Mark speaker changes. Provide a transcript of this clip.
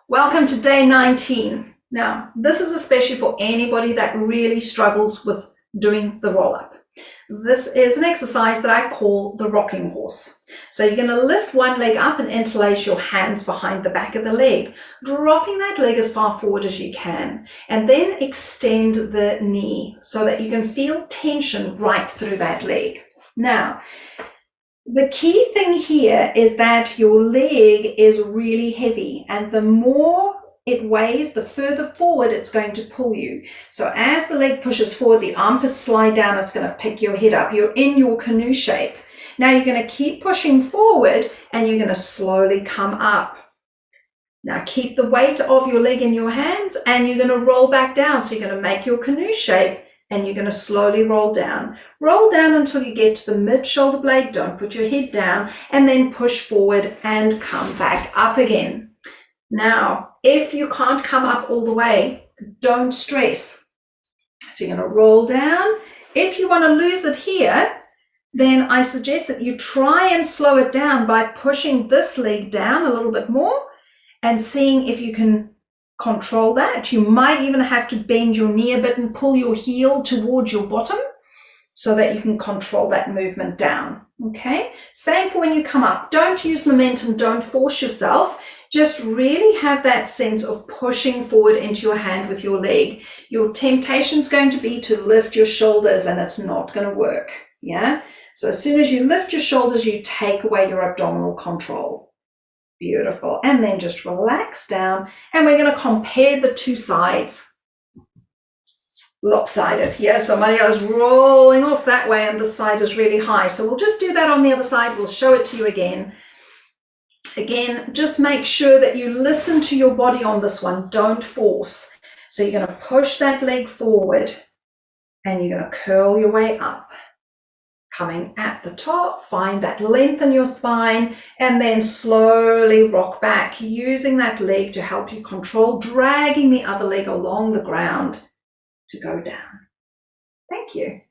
Speaker 1: Welcome to day 19. Now, this is especially for anybody that really struggles with doing the roll-up. This is an exercise that I call the rocking horse. So you're going to lift one leg up and interlace your hands behind the back of the leg, dropping that leg as far forward as you can, and then extend the knee so that you can feel tension right through that leg. Now, the key thing here is that your leg is really heavy, and the more it weighs, the further forward it's going to pull you. So as the leg pushes forward, the armpits slide down, it's going to pick your head up. You're in your canoe shape. Now you're going to keep pushing forward and you're going to slowly come up. Now keep the weight of your leg in your hands and you're going to roll back down. So you're going to make your canoe shape and you're going to slowly roll down. Roll down until you get to the mid-shoulder blade. Don't put your head down, and then push forward and come back up again. Now, if you can't come up all the way, don't stress. So you're going to roll down. If you want to lose it here, then I suggest that you try and slow it down by pushing this leg down a little bit more and seeing if you can control that. You might even have to bend your knee a bit and pull your heel towards your bottom so that you can control that movement down. Okay, same for when you come up. Don't use momentum, don't force yourself. Just really have that sense of pushing forward into your hand with your leg. Your temptation is going to be to lift your shoulders, and it's not going to work. Yeah, so as soon as you lift your shoulders, you take away your abdominal control. Beautiful. And then just relax down, and we're going to compare the two sides. Lopsided. Yeah, so Mariela's rolling off that way and this side is really high. So we'll just do that on the other side. We'll show it to you again. Again, just make sure that you listen to your body on this one. Don't force. So you're going to push that leg forward and you're going to curl your way up. Coming at the top, find that length in your spine, and then slowly rock back, using that leg to help you control, dragging the other leg along the ground to go down. Thank you.